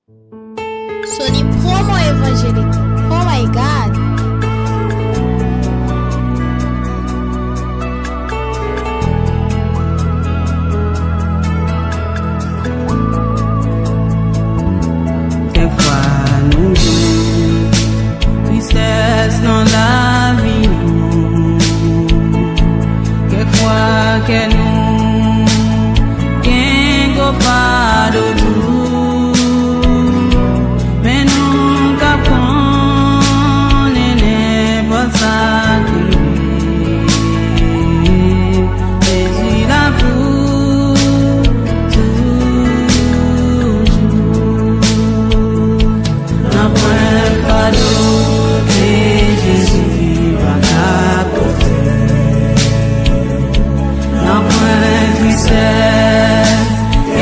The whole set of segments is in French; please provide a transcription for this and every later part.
Sony promo évangélique. Oh my God. Quelquefois nous tristesse dans la vie, quelquefois que nous qu'un pas de tout, mais nous capons n'est pas ça Jésus là pour toujours. N'a point pas d'autre que Jésus va t'apporter. N'a point tristesse,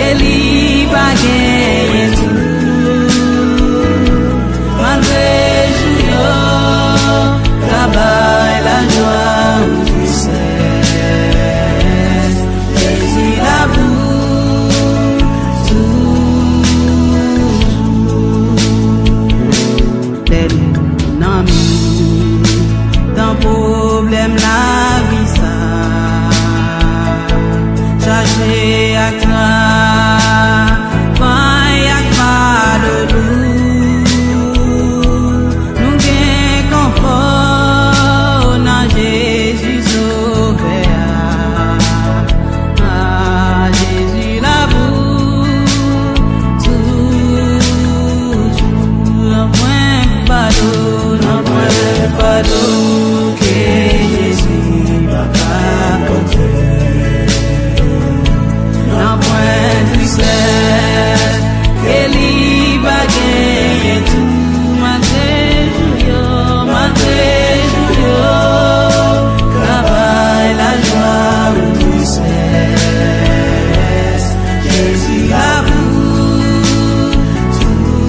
Élie va gagner tout. Malgré jour, travail, la joie ou tristesse, Jésus là pour toujours. Les amis, dans problème la vie ça, chargé à toi, faille à pas de nous gain confort dans Jésus sauveur. Ah, Jésus la pour toujours. Point pas d'eau que Jésus va t'apporter. Non point tristesse, Élie va gagner tout. Malgré jour, travail, la joie ou tristesse, Jésus a pour toujours.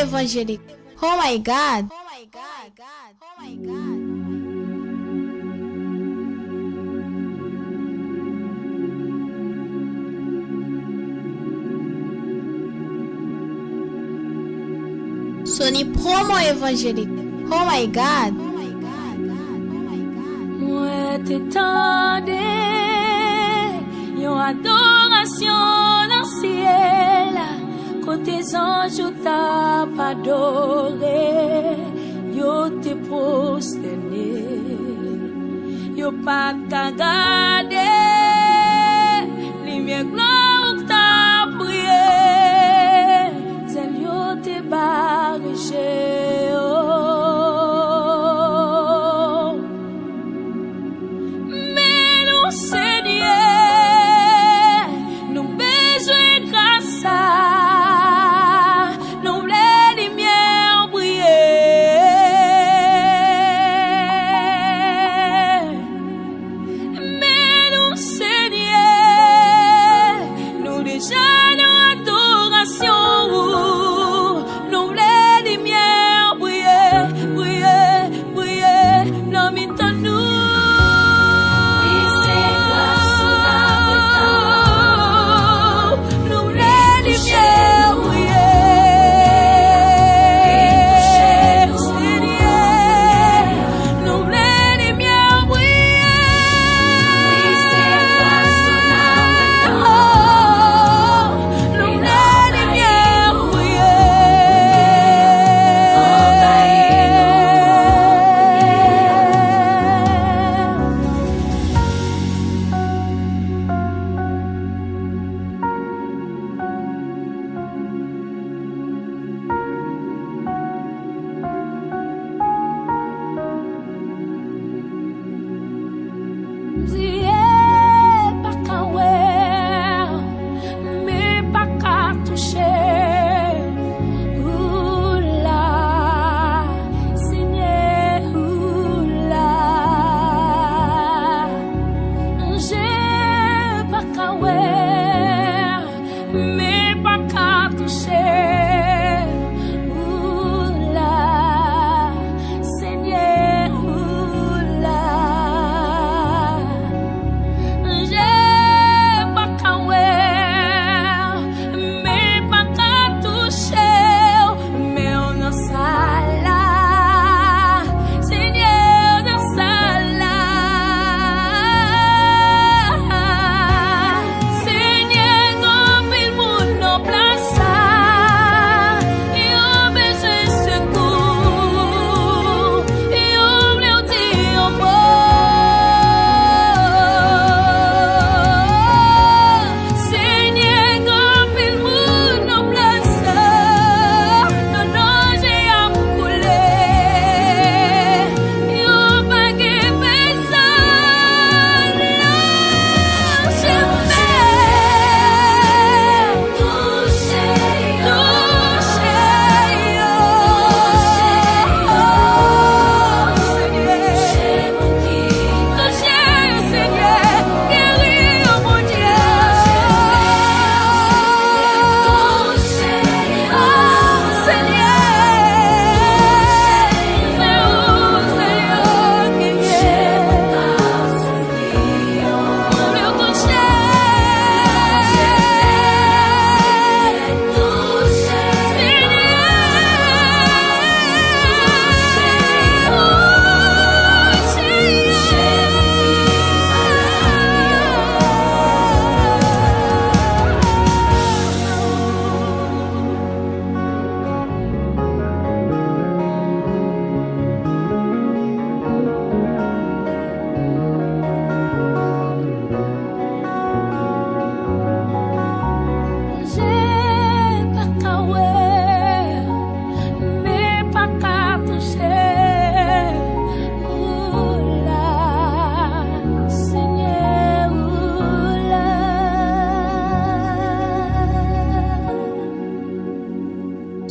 évangélique. Oh my God. Oh my God. Oh my God. Sony promo évangélique. Oh my God. Oh my God. Oh my God. Moi t'étendais yon adoration dans ciel. Côté anges t'a adoré, yo te prosterné, yo pas qu'à garder, lumière gloire t'a prié, zèle yo te barré, oh. Mais nous Seigneur, nous besoin grâce à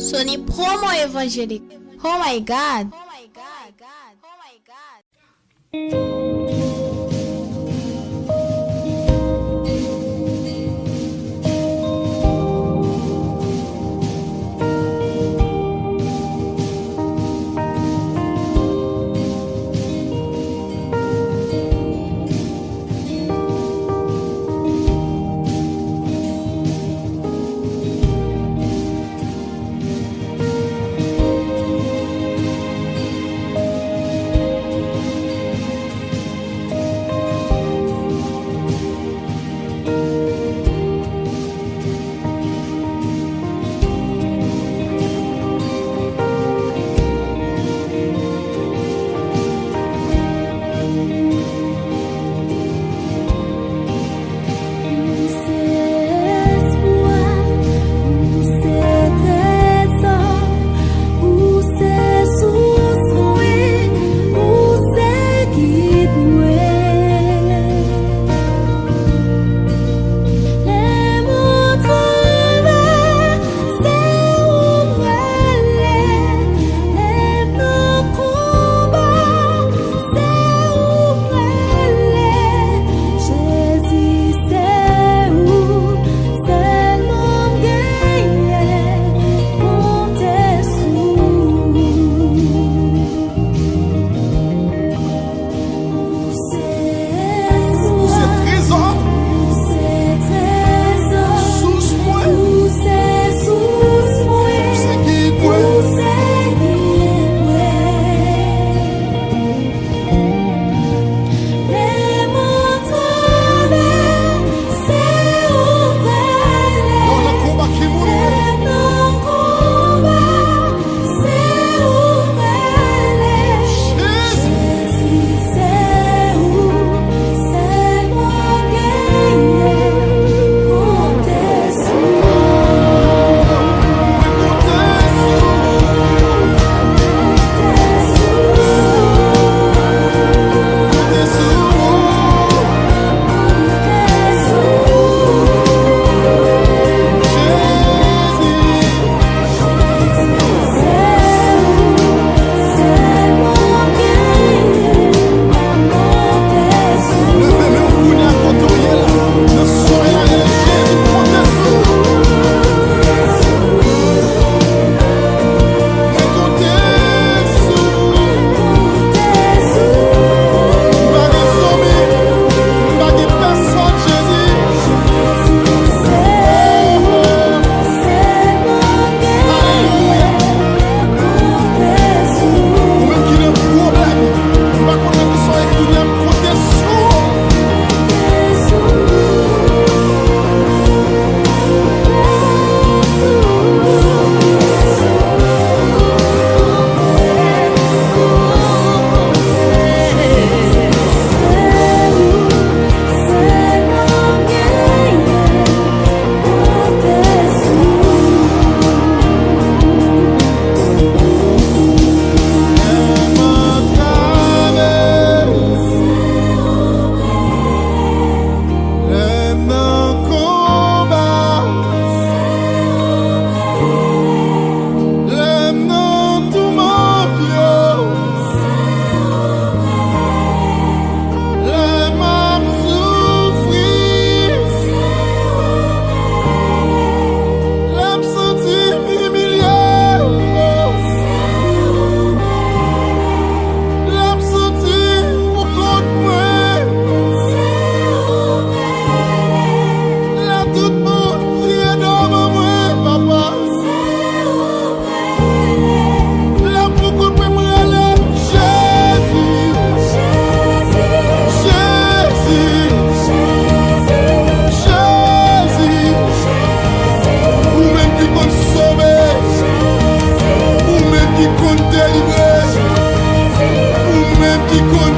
Sony promo évangélique. Oh my God. Oh my God. Oh my God.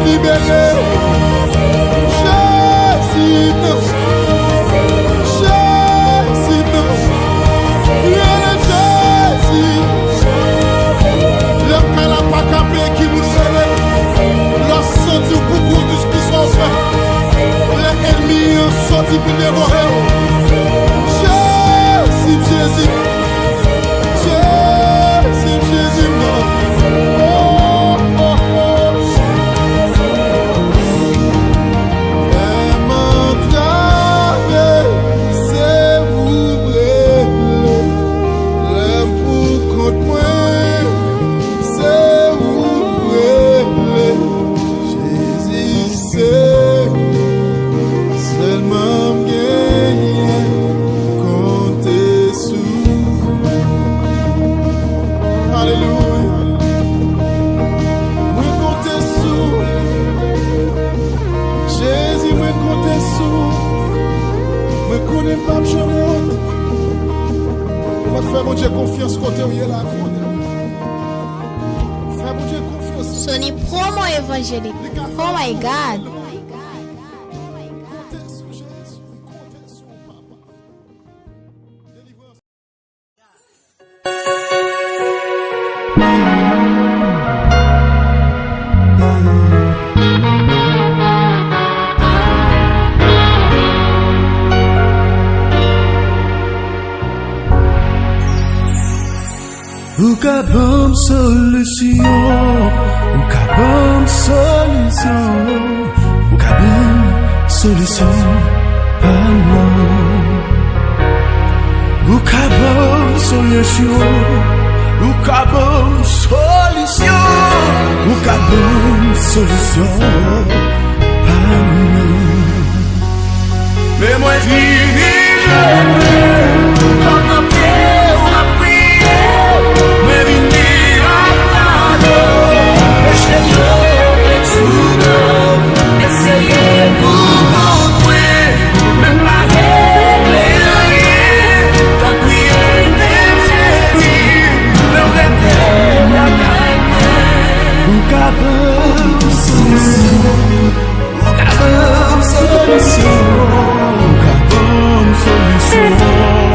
libérer. Jésus, non. Jésus, non. Rien de Jésus. Le cas pas capé qui vous relève. Leur sorti au coucou de ce qui sont faits. Les ennemis ont sorti pour dévorer. Jésus, Jésus. Jésus, Jésus, non. Fais mon Dieu confiance côté où il est là. Fais mon Dieu confiance. Sony promo évangélique. Oh my God. Ou ka bom solution, ou ka bom solution, ou ka bom solution, ah non. Ou ka bom solution, ou ka bom solution, ou ka bom solution, ah non. Mais moi vini je solution.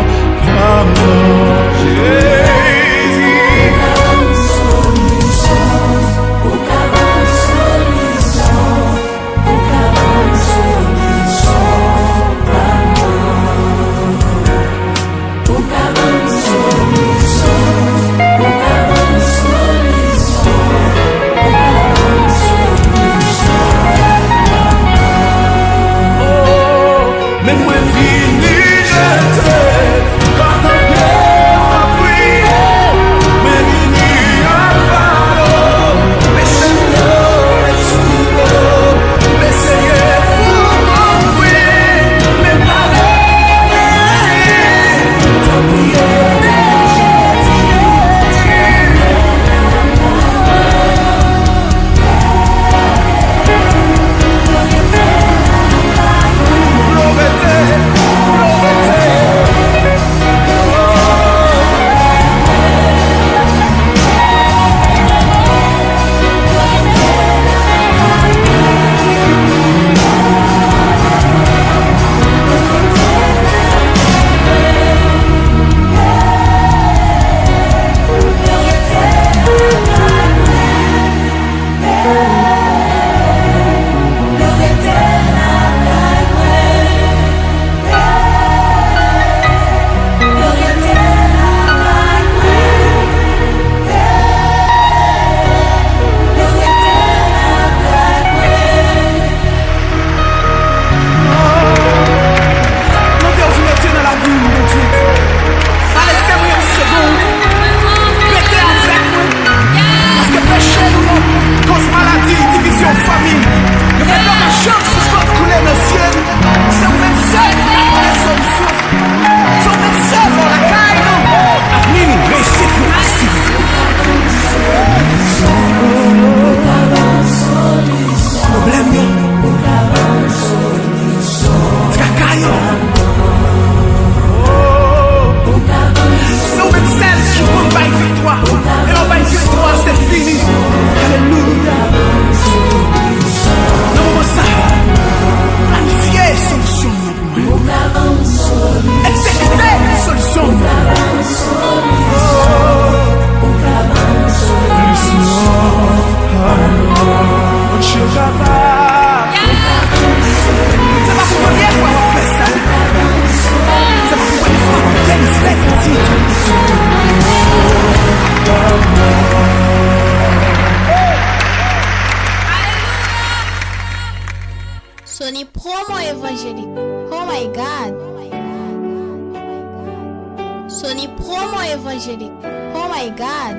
évangélique. Oh my God.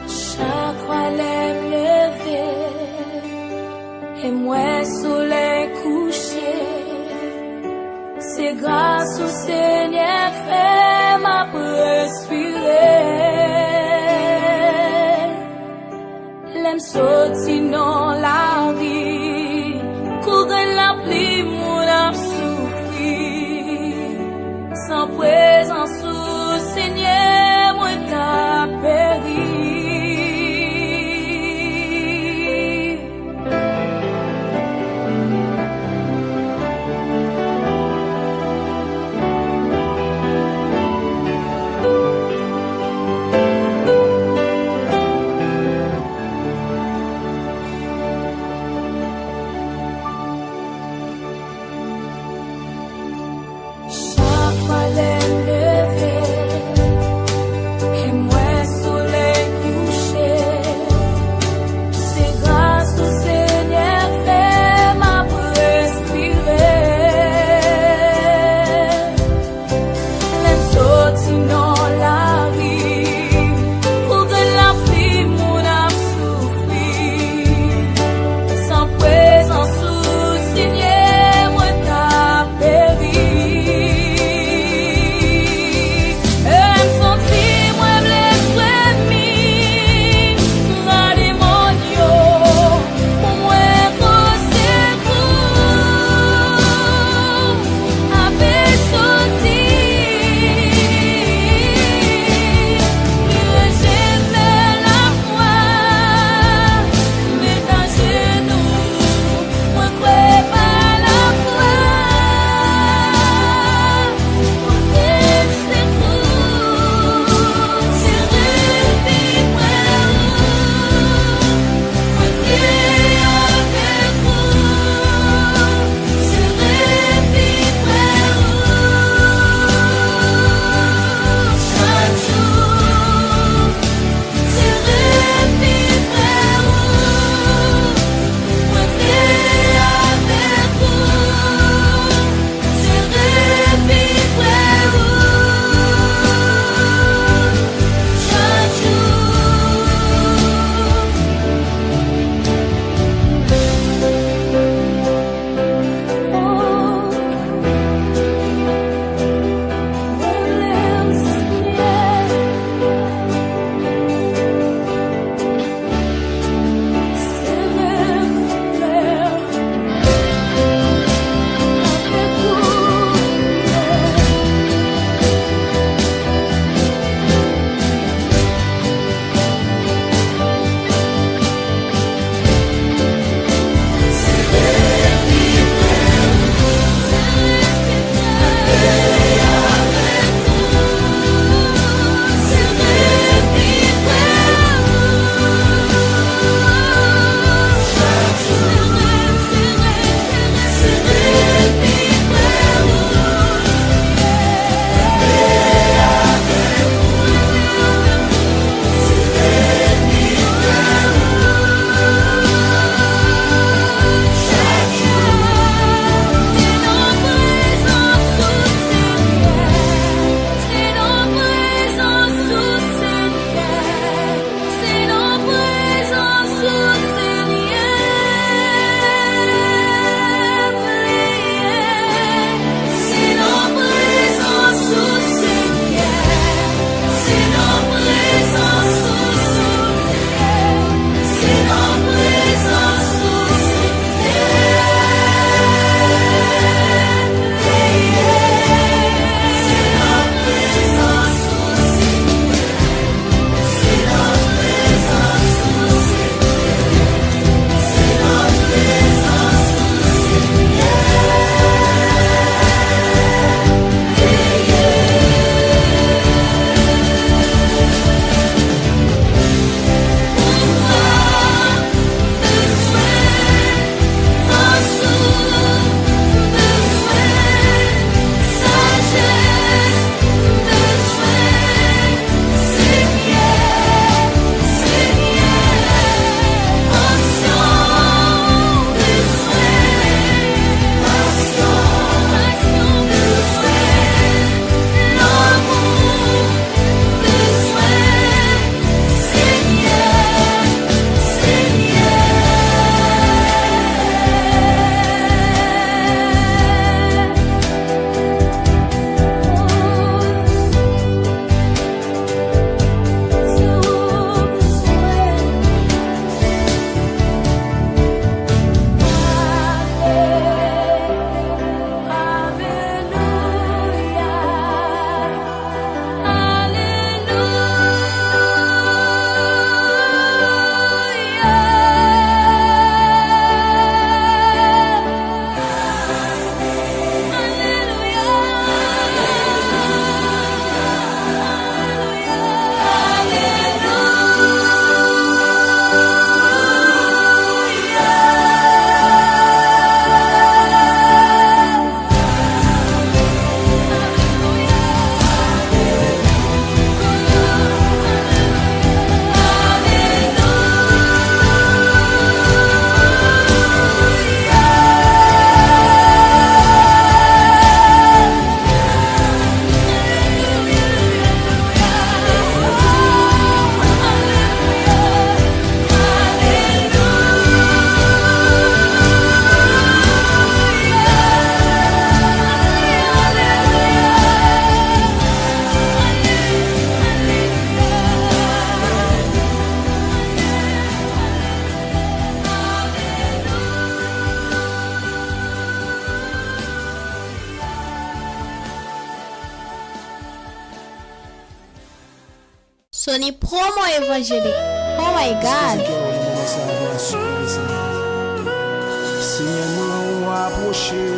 Chaque fois les lever et moi soleil couché, c'est grâce au Seigneur fait ma respirer. L'aime sorti dans la vie, courir la pluie, mon âme souffrir. Sans présence au Seigneur, moi t'as péri. Sony promo évangélique. Oh my God. Seigneur, nous approcher,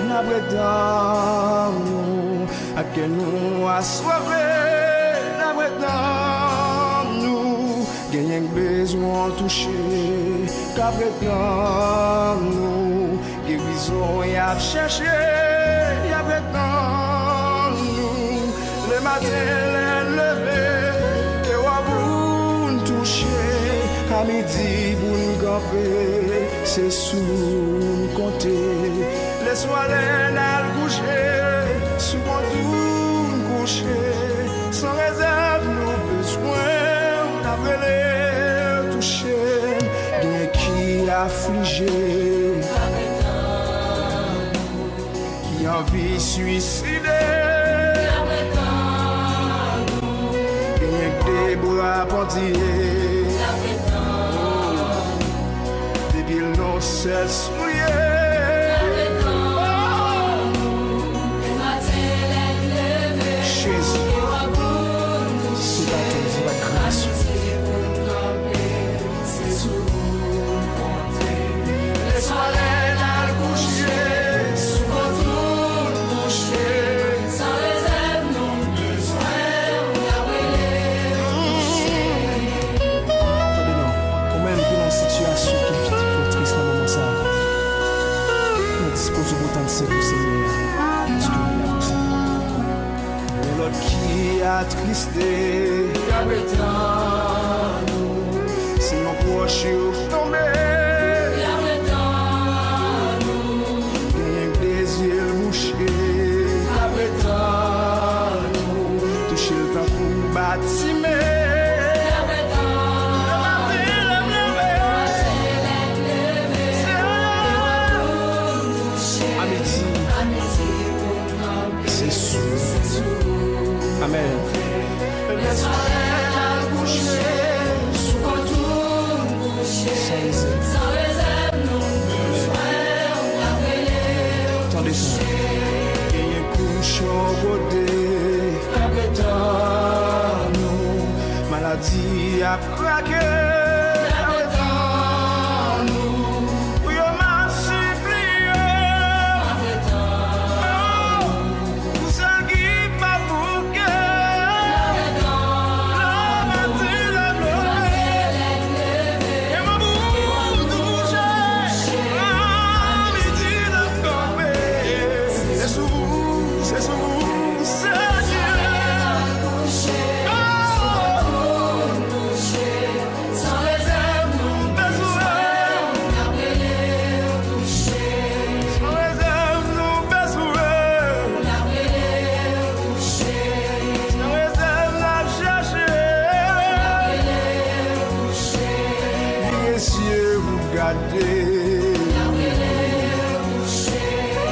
n'a bretan nous, à que nous assoiffé, n'a bretan nous, gagnons besoin toucher, qu'à bretan nous, guérison y a cherché, y a bretan nous, le matin les lever, et ou nous toucher, à midi pour nous camper. C'est sous nous compter, laisse-moi aller coucher, sous mon doux coucher, sans réserve nos besoins, d'après les toucher, bien qui affligé, qui a envie suicider, bien que des bras pentillés. Ils n'ont cesse mouillé. Jésus, c'est à ta grâce. Laisse-moi aller coucher, sous votre coucher, sans réserve, non besoin d'appeler. Attendez, on mène dans une situation qui dispose autant de services, mais l'autre qui a tristé, c'est mon proche tombé, un désir mouché, toucher le temps pour bâtimer. Amen. Laisse-moi aller coucher, sous votre coucher, sans réserve, non besoin d'appeler. Attendez ça. Et un couche au côté, répétant nous, maladie a craqué.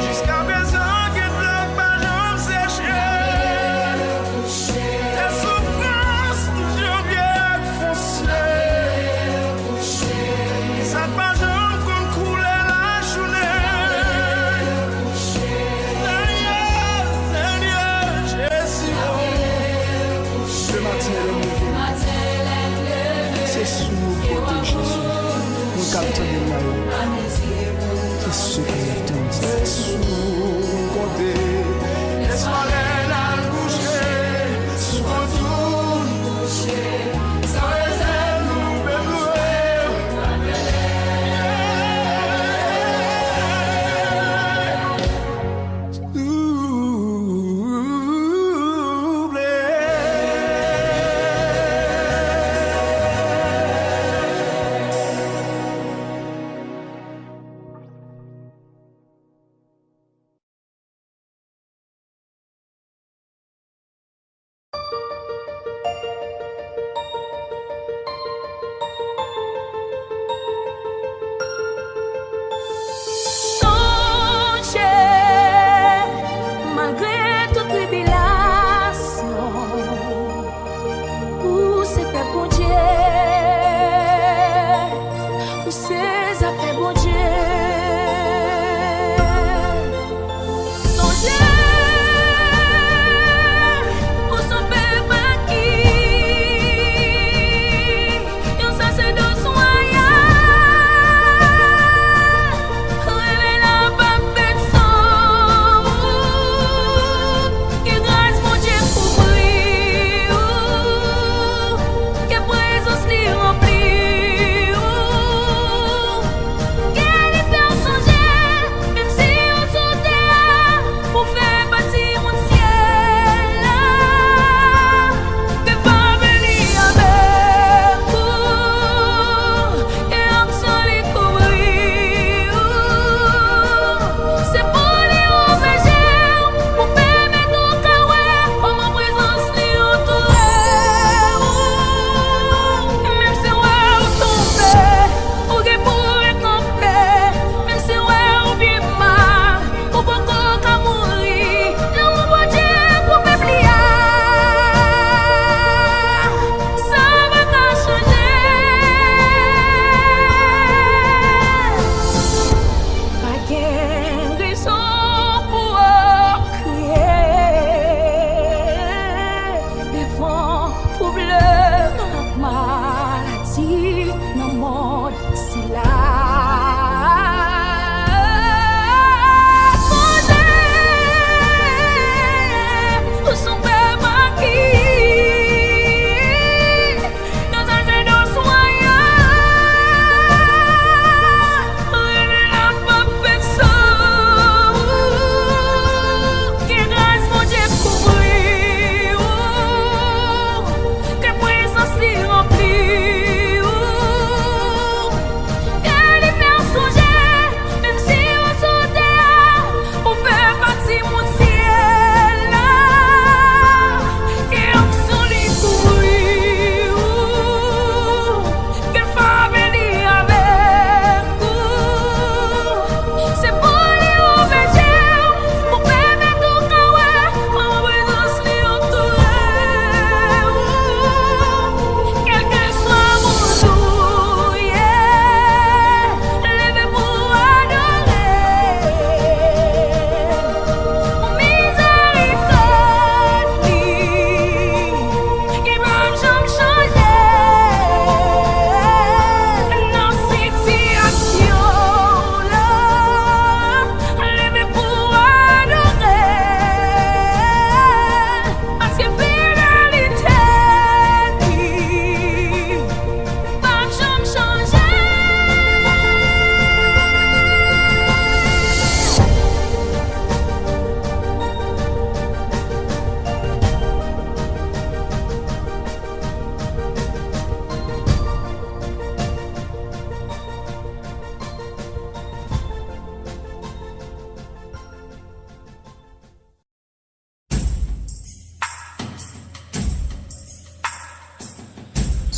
Jusqu'à présent, que bloque ma jambe séchée. La souffrance toujours bien foncée. Ça ma jambe comme couler la journée. Seigneur, Jésus. Le matin, c'est sous le côté de Jésus. Nous captons les maillots. C'est ce qui est sous côté. Laisse-moi aller coucher, sous ton coucher.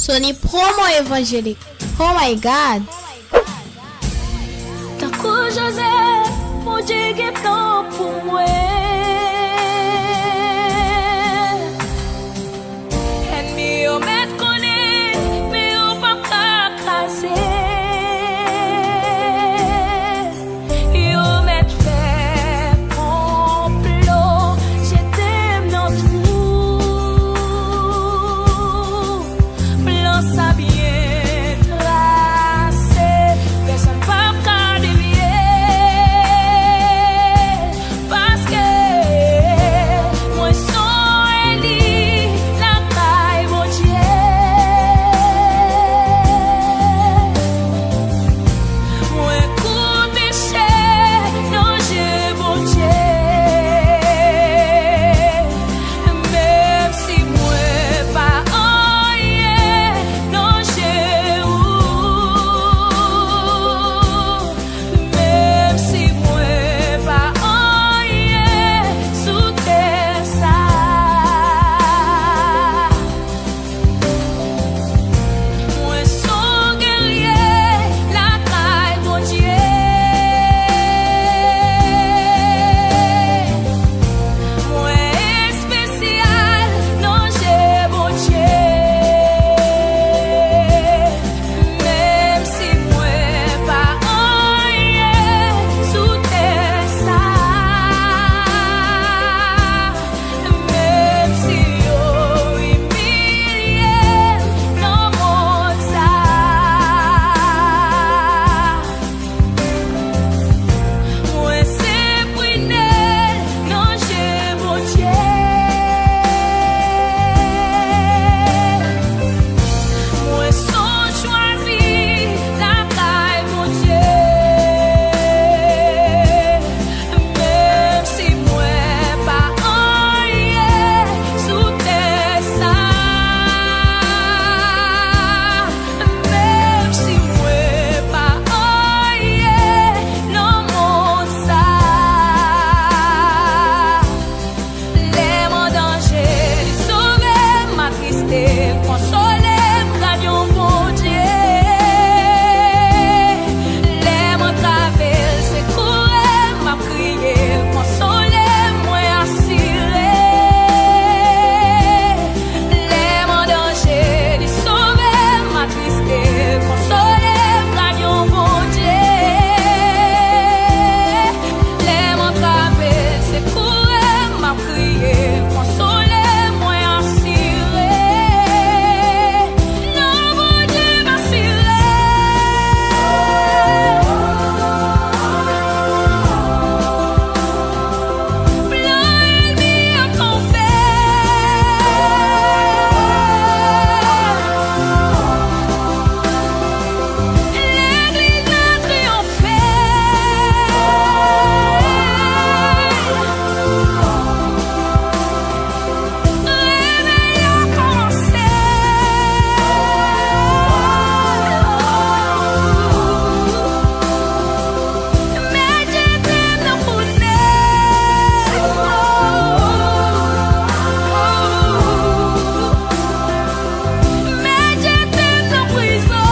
Sony promo évangélique. Oh my God. Tant que José, mon Dieu qui plan pour moi. Ennemi au maître connaît, mais au pas craser. Au maître fait complot, j'étais dans tout. Blanc ça bien tracé, personne pas qu'à dévier. Parce que moi son Eli, la caille mon Dieu. Moi coup péché, non j'ai bon Dieu. Même si moi pas rien, non j'ai même si moi pas rien, sous terre ça. Moi son guerrier, la caille mon Dieu. Moi spécial, non j'ai bon Dieu. Même si moi pas rien, sous terre ça. Même si yo humilié, non monde ça. Moi c'est brûlé, non j'ai bon Dieu. Moi sont choisi, la caille mon Dieu. Même si moi pas rien, sous terre ça. Même si moi pas rien, non monde ça. Les mots danger, sauver ma tristesse, consoler, gagnon bon Dieu. Les mots traverser, courir, m'a crié, consoler, moi assuré. Les mots danger, sauver ma tristesse, consoler, gagnon bon Dieu. Les mots traverser, courir, m'a crié, consoler, moi assuré. Non, mon Dieu m'assuré. Blanc ennemi a campé. L'église a triomphé. Réveil a commencé. Mais Dieu t'aime dans pour mais Dieu t'aime dans prison.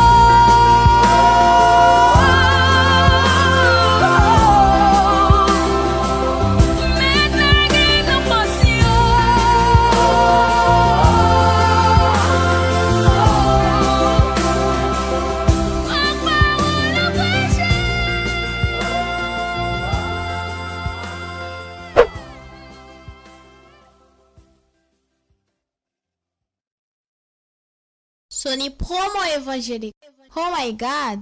Maintenant gagne dans passion. Parole à prêcher. Sony promo évangélique. Oh my God.